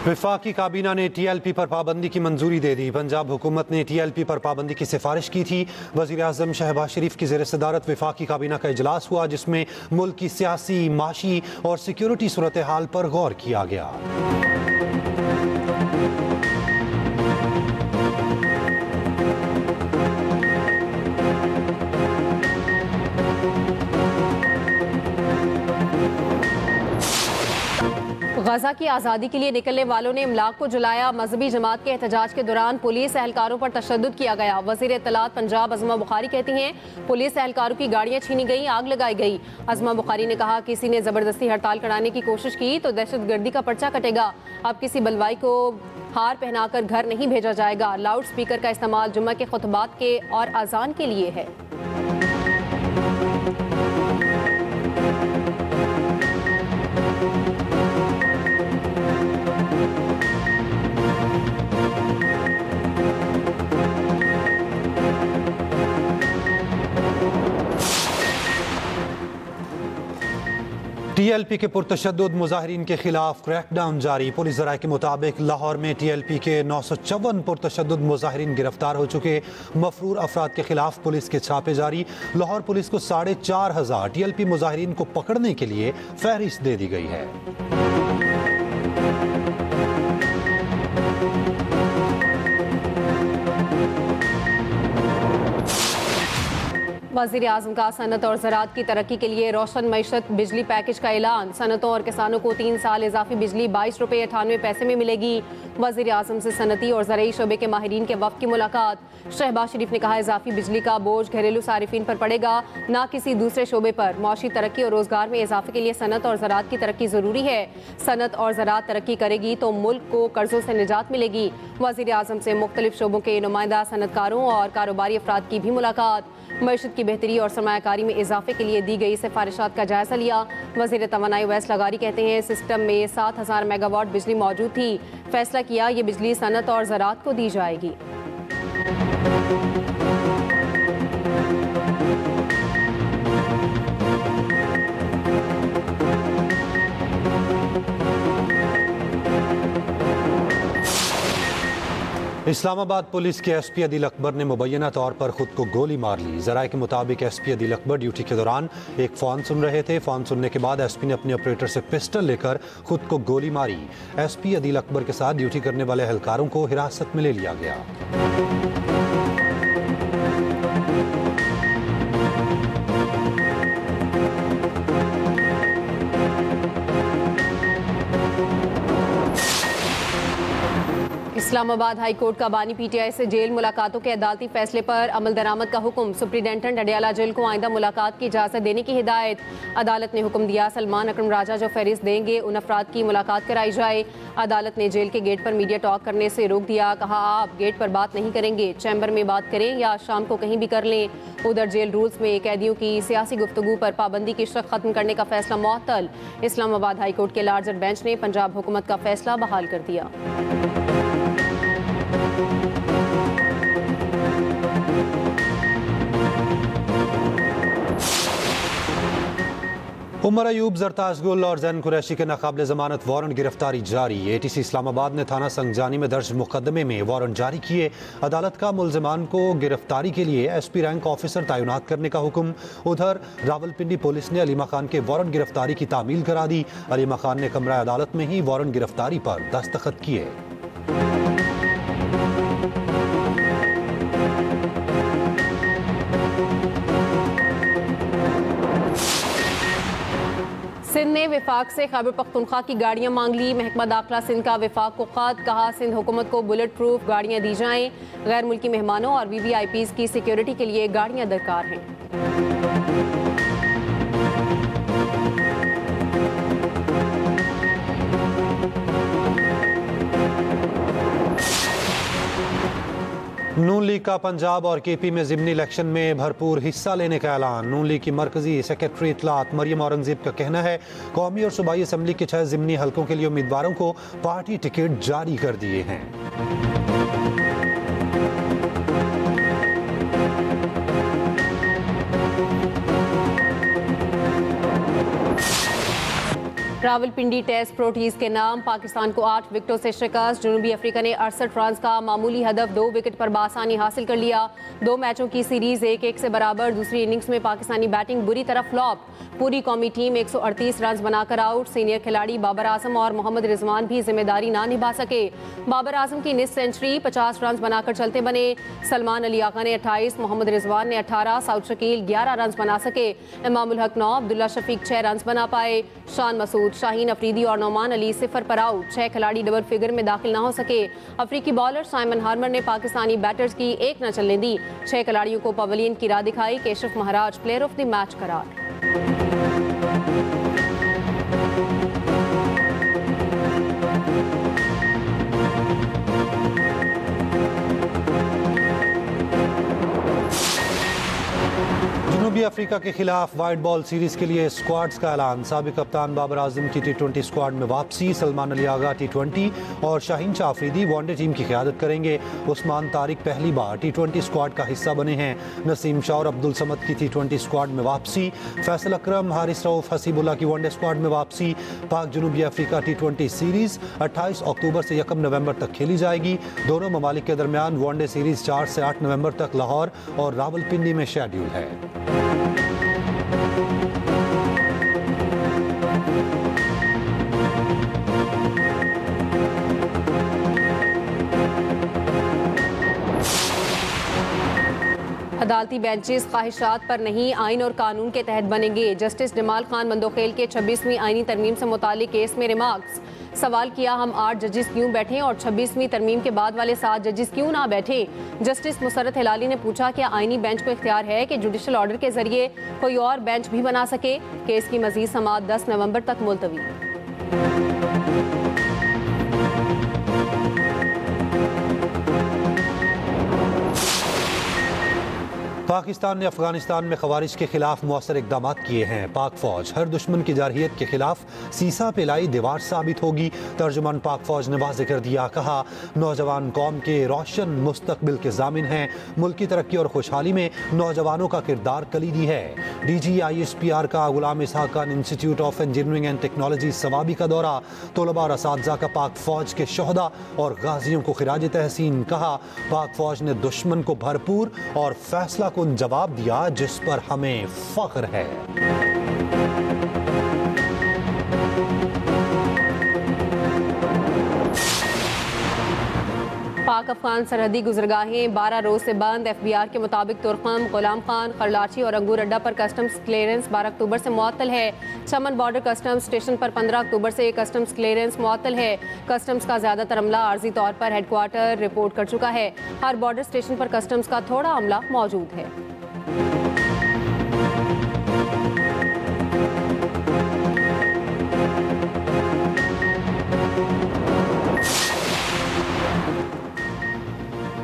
वफाकी काबीना ने TLP पर पाबंदी की मंजूरी दे दी। पंजाब हुकूमत ने TLP पर पाबंदी की सिफारिश की थी। वज़ीर आज़म शहबाज शरीफ की ज़ेर सदारत वफाकी काबीना का इजलास हुआ, जिसमें मुल्क की सियासी, माशी और सिक्योरिटी सूरत हाल पर गौर किया गया। गजा की आज़ादी के लिए निकलने वालों ने इमलाक को जलाया। मजहबी जमात के एहतजाज के दौरान पुलिस एहलकारों पर तशद्दुद किया गया। वज़ीर इत्तलात पंजाब अज़मा बुखारी कहती हैं, पुलिस एहलकारों की गाड़ियां छीनी गई, आग लगाई गई। अज़मा बुखारी ने कहा, किसी ने ज़बरदस्ती हड़ताल कराने की कोशिश की तो दहशतगर्दी का पर्चा कटेगा। अब किसी बलवाई को हार पहनाकर घर नहीं भेजा जाएगा। लाउड स्पीकर का इस्तेमाल जुम्मा के खुतबात के और अजान के लिए है। TLP के पुरतशद्दुद मुजाहिरीन के खिलाफ क्रैकडाउन जारी। पुलिस ज़राए के मुताबिक लाहौर में TLP के 954 पुरतशद्दुद मुजाहिरीन गिरफ्तार हो चुके। मफरूर अफराद के खिलाफ पुलिस के छापे जारी। लाहौर पुलिस को 4500 TLP मुजाहिरीन को पकड़ने के लिए फहरिस्त दे दी गई है। वज़ीर आज़म का सनत और ज़राअत की तरक्की के लिए रोशन मईशत बिजली पैकेज का ऐलान। सनतों और किसानों को 3 साल इजाफी बिजली 22 रुपये 98 पैसे में मिलेगी। वज़ीर आज़म से सनती और ज़राई शोबे के माहिरीन के वफ़द की मुलाकात। शहबाज शरीफ ने कहा, इजाफी बिजली का बोझ घरेलू सारिफीन पर पड़ेगा, ना किसी दूसरे शोबे पर। मौशी तरक्की और रोज़गार में इजाफे के लिए सनत और ज़राअत की तरक्की ज़रूरी है। सनत और ज़राअत तरक्की करेगी तो मुल्क को कर्जों से निजात मिलेगी। वज़ीर आज़म से मुख्तलिफ शोबों के नुमाइंदा सनतकारों और कारोबारी अफराद की भी मुलाकात। मईशत की बेहतरी और सरमायाकारी में इजाफे के लिए दी गई सिफारिशात का जायजा लिया। वज़ीर तवानाई उवैस लगारी कहते हैं, सिस्टम में 7000 मेगावाट बिजली मौजूद थी। फैसला किया, ये बिजली सनत और ज़राअत को दी जाएगी। इस्लामाबाद पुलिस के SP अदील अकबर ने मुबैना तौर पर खुद को गोली मार ली। ज़राए के मुताबिक SP अदील अकबर ड्यूटी के दौरान एक फ़ोन सुन रहे थे। फ़ोन सुनने के बाद SP ने अपने ऑपरेटर से पिस्टल लेकर खुद को गोली मारी। SP अदील अकबर के साथ ड्यूटी करने वाले एहलकारों को हिरासत में ले लिया गया। इस्लामाबाद हाई कोर्ट का बानी PTI से जेल मुलाकातों के अदालती फैसले पर अमल दरामद का हुक्म। सुप्रिंटेंडेंट अडियाला जेल को आइंदा मुलाकात की इजाज़त देने की हिदायत। अदालत ने हुक्म दिया, सलमान अकरम राजा जो फहरिस्त देंगे उन अफराद की मुलाकात कराई जाए। अदालत ने जेल के गेट पर मीडिया टॉक करने से रोक दिया। कहा, आप गेट पर बात नहीं करेंगे, चैम्बर में बात करें या शाम को कहीं भी कर लें। उधर जेल रूल्स में कैदियों की सियासी गुफ्तगू पर पाबंदी की शर्त खत्म करने का फैसला मुअत्तल। इस्लामाबाद हाई कोर्ट के लार्जर बेंच ने पंजाब हुकूमत का फैसला बहाल कर दिया। उमर अयूब, ज़रताज गुल और जैन कुरैशी के नाकाबिले ज़मानत वारंट गिरफ्तारी जारी। ATC इस्लामाबाद ने थाना संगजानी में दर्ज मुकदमे में वारंट जारी किए। अदालत का मुलजमान को गिरफ्तारी के लिए SP रैंक ऑफिसर तैनात करने का हुक्म। उधर रावलपिंडी पुलिस ने अलीमा खान के वारंट गिरफ्तारी की तामील करा दी। अलीमा खान ने कमरा अदालत में ही वारंट गिरफ्तारी पर दस्तखत किए। सिंध ने विफाक से खैबर पख्तूनख्वा की गाड़ियां मांग ली। महकमा दाखिला सिंध का विफाक को खत। कहा, सिंध हुकूमत को बुलेट प्रूफ गाड़ियां दी जाएं। गैर मुल्की मेहमानों और VVIPs की सिक्योरिटी के लिए गाड़ियां दरकार हैं। नून लीग का पंजाब और KP में ज़िमनी इलेक्शन में भरपूर हिस्सा लेने का ऐलान। नून लीग की मरकजी सेक्रेटरी इत्तलात मरियम औरंगजेब का कहना है, कौमी और सूबाई असम्बली के 6 ज़िमनी हलकों के लिए उम्मीदवारों को पार्टी टिकट जारी कर दिए हैं। रावलपिंडी टेस्ट प्रोटीज के नाम पाकिस्तान को 8 विकेटों से शिकस्त। जनूबी अफ्रीका ने 68 रन का मामूली हदफ 2 विकेट पर बासानी हासिल कर लिया। 2 मैचों की सीरीज 1-1 से बराबर। दूसरी इनिंग्स में पाकिस्तानी बैटिंग बुरी तरह फ्लॉप। पूरी कौमी टीम 138 रन बनाकर आउट। सीनियर खिलाड़ी बाबर आजम और मोहम्मद रिजवान भी जिम्मेदारी ना निभा सके। बाबर आजम की निस सेंचुरी 50 रन बनाकर चलते बने। सलमान अली आका ने 28, मोहम्मद रिजवान ने 18, साउथ शकील 11 रन बना सके। इमामुल हक 9, अब्दुल्ला शफीक 6 रन बना पाए। शान मसूद, शाहीन अफरीदी और नौमान अली 0 पर आउट। 6 खिलाड़ी डबल फिगर में दाखिल ना हो सके। अफ्रीकी बॉलर साइमन हार्मर ने पाकिस्तानी बैटर्स की एक न चलने दी। 6 खिलाड़ियों को पवेलियन की राह दिखाई। केशफ महाराज प्लेयर ऑफ द मैच करार। जनूबी अफ्रीका के खिलाफ वाइट बॉल सीरीज के लिए स्क्वाड्स का ऐलान। साबिक कप्तान बाबर आजम की T20 स्क्वाड में वापसी। सलमान अली आगा T20 और शाहीन शाह अफरीदी वनडे टीम की क़यादत करेंगे। उस्मान तारिक पहली बार T20 स्क्वाड का हिस्सा बने हैं। नसीम शाह और अब्दुल समद की T20 स्क्वाड में वापसी। फैसल अकरम, हारिस रऊफ, हसीबुल्ला की वनडे स्क्वाड में वापसी। पाक जनूबी अफ्रीका T20 सीरीज 28 अक्टूबर से 1 नवंबर तक खेली जाएगी। दोनों ममालिक के दरमियान वनडे सीरीज 4 से 8 नवंबर तक लाहौर और रावलपिंडी में शेड्यूल है। अदालती बेंचेस ख्वाहिशात पर नहीं, आइन और कानून के तहत बनेंगे। जस्टिस जमाल खान मंदोखेल के 26वीं आइनी तरमीम से मुतालिक केस में रिमार्क्स। सवाल किया, हम 8 जजेस क्यों बैठे और 26वीं तरमीम के बाद वाले 7 जजेस क्यों ना बैठे। जस्टिस मुसरत हिलाली ने पूछा, क्या आइनी बेंच को इख्तियार है कि जुडिशल ऑर्डर के जरिए कोई और बेंच भी बना सके। केस की मजीद समाअत 10 नवंबर तक मुलतवी। पाकिस्तान ने अफगानिस्तान में खवारिज के खिलाफ मौसर इकदाम किए हैं। पाक फौज हर दुश्मन की जारहियत के खिलाफ सीसा पे लाई दीवार साबित होगी। तर्जुमान पाक फौज ने वाज़ेह कर दिया, कहा नौजवान कौम के रोशन मुस्तकबिल के जामिन हैं। मुल्क की तरक्की और खुशहाली में नौजवानों का किरदार कलीदी है। DG ISPR का Ghulam Ishaq Khan institute of engineering and technology Swabi का दौरा। तलबा और असातिज़ा का पाक फौज के शोहदा और गाजियों को खिराज तहसीन। कहा पाक फौज ने दुश्मन को भरपूर और फैसला कुन जवाब दिया जिस पर हमें फख्र है। पाक अफगान सरहदी गुजरगाहें 12 रोज से बंद। FBR के मुताबिक तुर्कम, गुलाम खान, खरलाची और अंगूर अड्डा पर कस्टम्स क्लियरेंस 12 अक्टूबर से मुअत्तल है। चमन बॉर्डर कस्टम्स स्टेशन पर 15 अक्टूबर से कस्टम्स क्लियरेंस मुअत्तल है। कस्टम्स का ज्यादातर अमला आर्जी तौर पर हेडक्वार्टर रिपोर्ट कर चुका है। हर बॉर्डर स्टेशन पर कस्टम्स का थोड़ा अमला मौजूद है।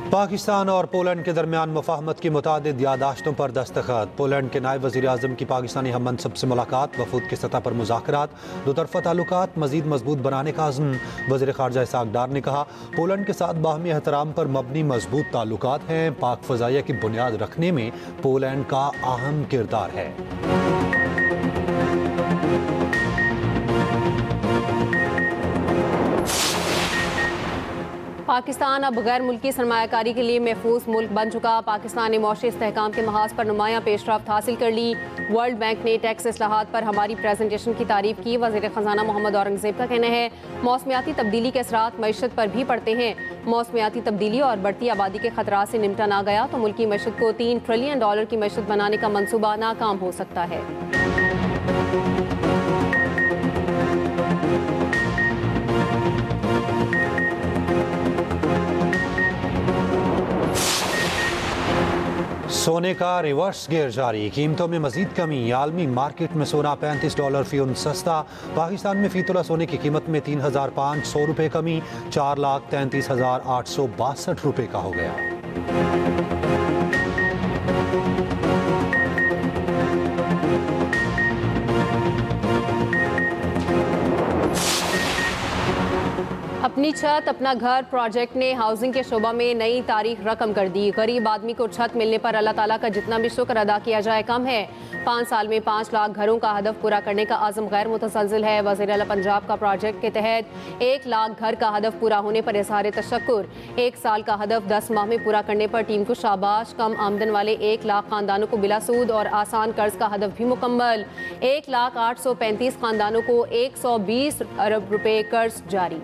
पाकिस्तान और पोलैंड के दरमियान मुफाहमत की मुतादिद यादाश्तों पर दस्तखत। पोलैंड के नायब वज़ीर आज़म की पाकिस्तानी हम मनसब से मुलाकात। वफूद की सतह पर मुज़ाकरात। दोतरफ़ा ताल्लुकात मज़ीद मजबूत बनाने का अज़्म। वज़ीर ख़ारजा इसहाक डार ने कहा पोलैंड के साथ बाहमी एहतराम पर मबनी मजबूत ताल्लुकात हैं। पाक फ़ज़ाइया की बुनियाद रखने में पोलैंड का अहम किरदार है। पाकिस्तान अब गैर मुल्की सरमायाकारी के लिए महफूज मुल्क बन चुका। पाकिस्तान ने मौशी इस्तेहकाम के महाज पर नुमायां पेशरफ्त हासिल कर ली। वर्ल्ड बैंक ने टैक्स इस्लाहात पर हमारी प्रेजेंटेशन की तारीफ की। वज़ीर ख़जाना मोहम्मद औरंगज़ेब का कहना है मौसमियाती तब्दीली के असरात मईशत पर भी पड़ते हैं। मौसमियाती तब्दीली और बढ़ती आबादी के खतरात से निपटा ना गया तो मुल्की मईशत को $3 ट्रिलियन की मईशत बनाने का मंसूबा नाकाम हो सकता है। सोने का रिवर्स गियर जारी। कीमतों में मजीद कमी। आलमी मार्केट में सोना $35 फी उन सस्ता। पाकिस्तान में फी तोला सोने की कीमत में 3,500 रुपये कमी। 4,33,862 रुपये का हो गया। अपनी छत अपना घर प्रोजेक्ट ने हाउसिंग के शोबा में नई तारीख रकम कर दी। गरीब आदमी को छत मिलने पर अल्लाह ताला का जितना भी शुक्र अदा किया जाए कम है। 5 साल में 5 लाख घरों का हदफ पूरा करने का आज़म गैर मुतसलसल है। वज़ीर आला पंजाब का प्रोजेक्ट के तहत 1 लाख घर का हदफ पूरा होने पर इज़हार तशक्कुर। 1 साल का हदफ 10 माह में पूरा करने पर टीम को शाबाश। कम आमदन वाले 1 लाख खानदानों को बिला सूद और आसान कर्ज का हदफ भी मुकम्मल। 1,835,000 खानदानों को 120 अरब रुपए कर्ज जारी।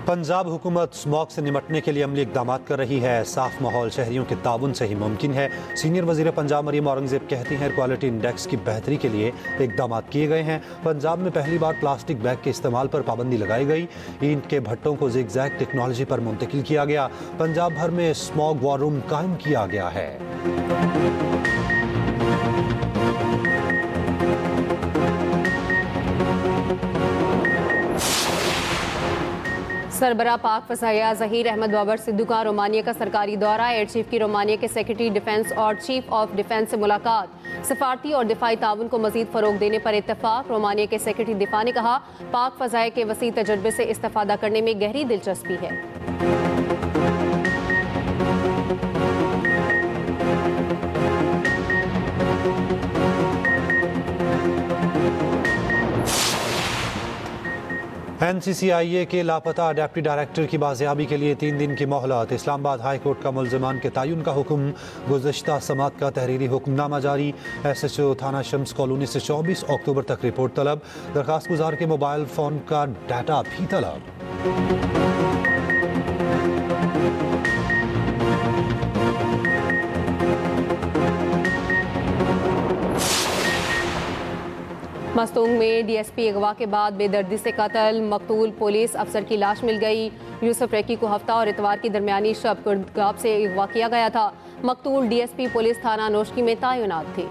पंजाब हुकूमत स्मॉग से निपटने के लिए अमली इकदाम कर रही है। साफ माहौल शहरियों के ताउन से ही मुमकिन है। सीनियर वजीर पंजाब मरियम औरंगजेब कहती हैं क्वालिटी इंडेक्स की बेहतरी के लिए इकदाम किए गए हैं। पंजाब में पहली बार प्लास्टिक बैग के इस्तेमाल पर पाबंदी लगाई गई। ईंट के भट्टों को जिगजैग टेक्नोलॉजी पर मुंतकिल किया गया। पंजाब भर में स्मॉग वॉर रूम कायम किया गया है। सरबरा पाक फसाया ज़हीर अहमद बाबर सिद्धू का रोमानिया का सरकारी दौरा। एयर चीफ की रोमानिया के सेक्रेटरी डिफेंस और चीफ ऑफ डिफेंस से मुलाकात। सफारती और दिफाई ताउन को मजीद फरोग देने पर इत्तफाक। रोमानिया के सेक्रेटरी दिफा ने कहा पाक फजाए के वसी तजर्बे से इस्तेफादा करने में गहरी दिलचस्पी है। NCCIA के लापता डेप्टी डायरेक्टर की बाजियाबी के लिए 3 दिन की मोहलत। इस्लामाबाद हाई कोर्ट का मुल्ज़िमान के तयन का हुक्म। गुज़श्ता समात का तहरीरी हुक्मनामा जारी। SHO थाना शम्स कॉलोनी से 24 अक्टूबर तक रिपोर्ट तलब। दरखास्त गुजार के मोबाइल फ़ोन का डाटा भी तलब। मस्तूंग में DSP अगवा के बाद बेदर्दी से कत्ल। मकतूल पुलिस अफसर की लाश मिल गई। यूसुफ रेकी को हफ्ता और इतवार की दरमियानी शब कुर्दगाब से अगवा किया गया था। मकतूल DSP पुलिस थाना नोशकी में तैनात थे।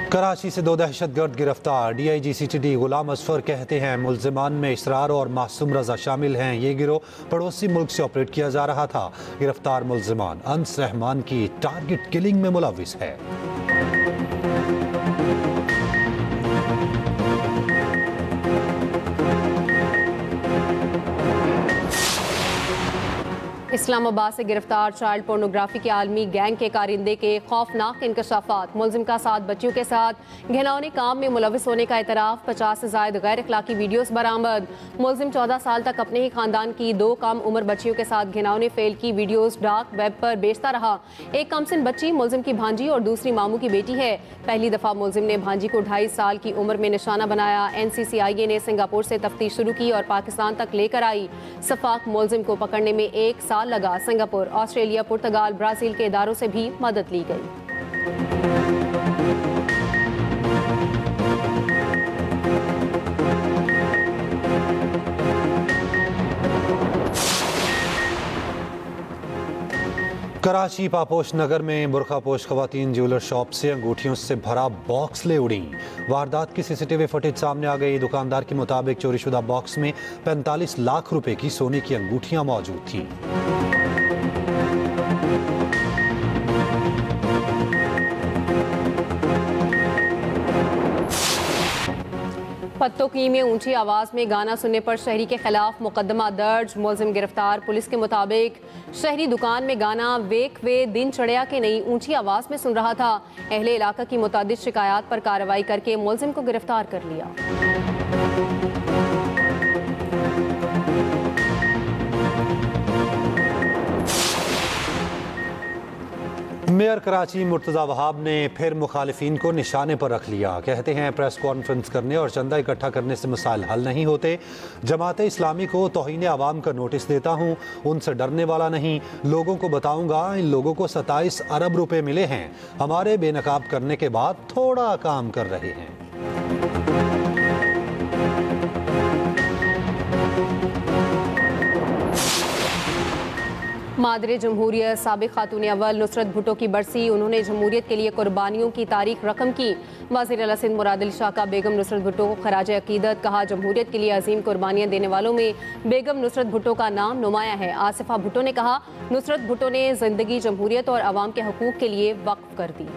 कराची से 2 दहशतगर्द गिरफ्तार। DIG CTD गुलाम असफर कहते हैं मुल्ज़िमान में इसरार और मासूम रजा शामिल हैं। ये गिरोह पड़ोसी मुल्क से ऑपरेट किया जा रहा था। गिरफ्तार मुल्ज़िमान अनस रहमान की टारगेट किलिंग में मुलविस है। इस्लामाबाद से गिरफ्तार चाइल्ड पोर्नोग्राफी के आलमी गैंग के कारिंदे के खौफनाक इंकशाफात। मुल्जिम का 7 बच्चियों के साथ घिनौने काम में मुलविस होने का एतराफ़। 50 से ज़ायद गैर अखलाकी वीडियोस बरामद। मुल्जिम 14 साल तक अपने ही खानदान की 2 कम उम्र बच्चियों के साथ घिनौने फेल की वीडियोस डार्क वेब पर बेचता रहा। एक कमसिन बच्ची मुल्जिम की भांजी और दूसरी मामू की बेटी है। पहली दफ़ा मुल्जिम ने भांजी को 2.5 साल की उम्र में निशाना बनाया। NCCIA ने सिंगापुर से तफ्तीश शुरू की और पाकिस्तान तक लेकर आई। सफाक मुल्जिम को पकड़ने में 1 साल लगा। सिंगापुर, ऑस्ट्रेलिया, पुर्तगाल, ब्राजील के इदारों से भी मदद ली गई। कराची पापोश नगर में बुरखापोश खवातीन ज्वेलर शॉप से अंगूठियों से भरा बॉक्स ले उड़ी। वारदात की CCTV फुटेज सामने आ गई। दुकानदार के मुताबिक चोरीशुदा बॉक्स में 45 लाख रुपए की सोने की अंगूठियां मौजूद थीं। पत्तोकी में ऊंची आवाज में गाना सुनने पर शहरी के खिलाफ मुकदमा दर्ज। मुल्जिम गिरफ्तार। पुलिस के मुताबिक शहरी दुकान में गाना वेक वे दिन चढ़िया के नई ऊंची आवाज में सुन रहा था। अहले इलाका की मुतादिद शिकायत पर कार्रवाई करके मुल्जिम को गिरफ्तार कर लिया। मेयर कराची मुर्तज़ा वहाब ने फिर मुखालिफिन को निशाने पर रख लिया। कहते हैं प्रेस कॉन्फ्रेंस करने और चंदा इकट्ठा करने से मसाइल हल नहीं होते। जमात इस्लामी को तौहीन आवाम का नोटिस देता हूँ, उनसे डरने वाला नहीं। लोगों को बताऊँगा इन लोगों को 27 अरब रुपए मिले हैं। हमारे बेनकाब करने के बाद थोड़ा काम कर रहे हैं। नादिर जमहूरियत साबिक खातून अव्वल नुसरत भुट्टो की बरसी, उन्होंने जमहूरियत के लिए कुर्बानियों की तारीख रकम की। वज़ीर आला सिंध मुराद अली शाह का बेगम नुसरत भुट्टो को खराज अकीदत, कहा जमहूरियत के लिए अजीम कुर्बानियाँ देने वालों में बेगम नुसरत भुट्टो का नाम नुमाया है। आसिफा भुट्टो ने कहा नुसरत भुट्टो ने जिंदगी जमहूरियत और अवाम के हकूक़ के लिए वक्फ कर दी।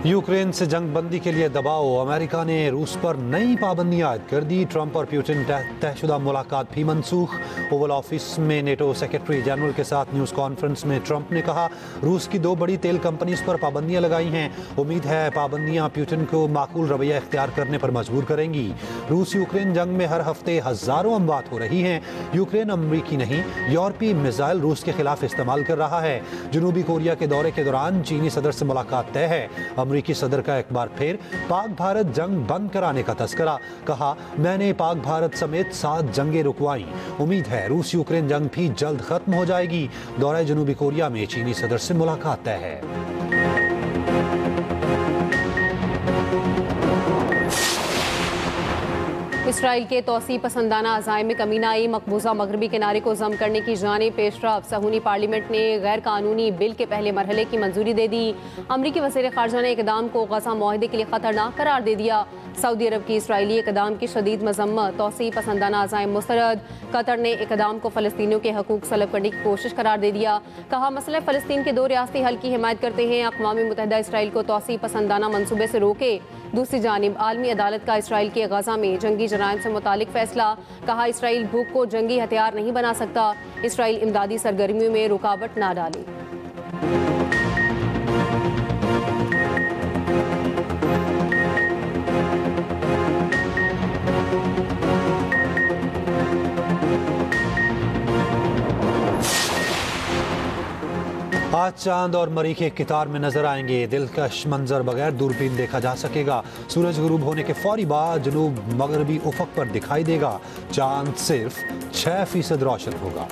यूक्रेन से जंग बंदी के लिए दबाव, अमेरिका ने रूस पर नई पाबंदियां आयद कर दी। ट्रंप और पुतिन तयशुदा मुलाकात भी मनसूख। ओवल ऑफिस में नेटो सेक्रेटरी जनरल के साथ न्यूज़ कॉन्फ्रेंस में ट्रंप ने कहा रूस की 2 बड़ी तेल कंपनीज पर पाबंदियां लगाई हैं। उम्मीद है पाबंदियां पुतिन को माकूल रवैया इख्तियार करने पर मजबूर करेंगी। रूस यूक्रेन जंग में हर हफ्ते हजारों अमवात हो रही हैं। यूक्रेन अमरीकी नहीं यूरोपीय मिसाइल रूस के खिलाफ इस्तेमाल कर रहा है। जनूबी कोरिया के दौरे के दौरान चीनी सदर से मुलाकात तय है। अमरीकी सदर का एक बार फिर पाक भारत जंग बंद कराने का तस्करा, कहा मैंने पाक भारत समेत 7 जंगें रुकवाई। उम्मीद है रूस यूक्रेन जंग भी जल्द खत्म हो जाएगी। दौरे जनूबी कोरिया में चीनी सदर से मुलाकात तय है। इसराइल के तौसी पसंदाना अज़ाइम में कमी न आई, मकबूजा मगरबी किनारे को जम करने की जानिब पेशरफ। सहूनी पार्लियामेंट ने गैर कानूनी बिल के पहले मरहले की मंजूरी दे दी। अमरीकी वज़ीर ख़ारजा ने इक़दाम को गज़ा मुआहदे के लिए ख़तरनाक करार दे दिया। सऊदी अरब की इसराइली इक़दाम की शदीद मजम्मत, तौसी पसंदाना अज़ाइम मुस्तरद। कतर ने इक़दाम को फ़लस्तीनियों के हकूक़ सलब करने की कोशिश करार दे दिया। कहा मसला फ़लस्तीन के 2 रियासती हल की हिमायत करते हैं। अक़वाम मुत्तहिदा इसराइल को तौसी पसंदाना मनसूबे से रोके। दूसरी जानिब आलमी अदालत का इसराइल के गजा में जंगी जराइम से मुतालिक फैसला, कहा इसराइल भूख को जंगी हथियार नहीं बना सकता। इसराइल इमदादी सरगर्मियों में रुकावट ना डाले। आज चांद और मरीख एक कितार में नजर आएंगे। दिलकश मंजर बगैर दूरबीन देखा जा सकेगा। सूरज गुरूब होने के फौरी बाद जनूब मगरबी उफक पर दिखाई देगा। चांद सिर्फ 6% रोशन होगा।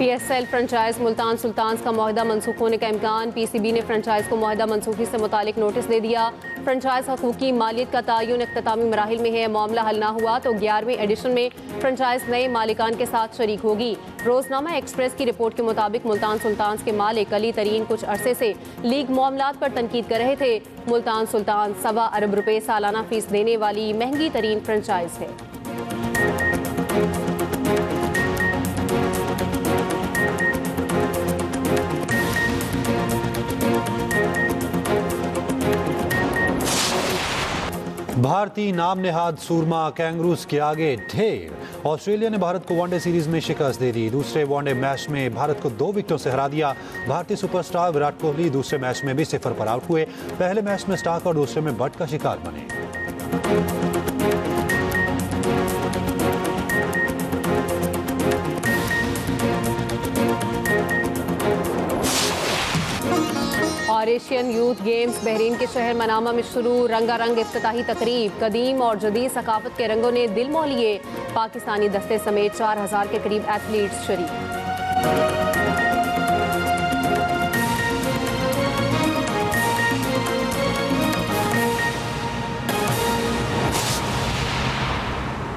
PSL फ्रेंचाइज मुल्तान सुल्तान्स का मुआहदा मनसूख होने का इम्कान। PCB ने फ्रेंचाइज को मुआहदा मनसूखी से मुतालिक नोटिस दे दिया। फ्रेंचाइज हकूकी मालियत का तयन इख्तितामी मराहिल में है। मामला हल ना हुआ तो 11वें एडिशन में फ्रेंचाइज नए मालिकान के साथ शरीक होगी। रोजनामा एक्सप्रेस की रिपोर्ट के मुताबिक मुल्तान सुल्तान्स के मालिक अली तरीन कुछ अरसे से लीग मामलात पर तनकीद कर रहे थे। मुल्तान सुल्तान 1.25 अरब रुपए सालाना फीस देने वाली महंगी तरीन फ्रेंचाइज है। भारतीय नाम नेहाद सूरमा कैंगरूज के आगे ढेर। ऑस्ट्रेलिया ने भारत को वनडे सीरीज में शिकस्त दे दी। दूसरे वनडे मैच में भारत को 2 विकेटों से हरा दिया। भारतीय सुपरस्टार विराट कोहली दूसरे मैच में भी 0 पर आउट हुए। पहले मैच में स्टार्क और दूसरे में बट का शिकार बने। और एशियन यूथ गेम्स बहरीन के शहर मनामा में शुरू, रंगारंग इफ्तिताही तकरीब। कदीम और जदीद सकाफत के रंगों ने दिल मोह लिए। पाकिस्तानी दस्ते समेत 4000 के करीब एथलीट्स शरीक।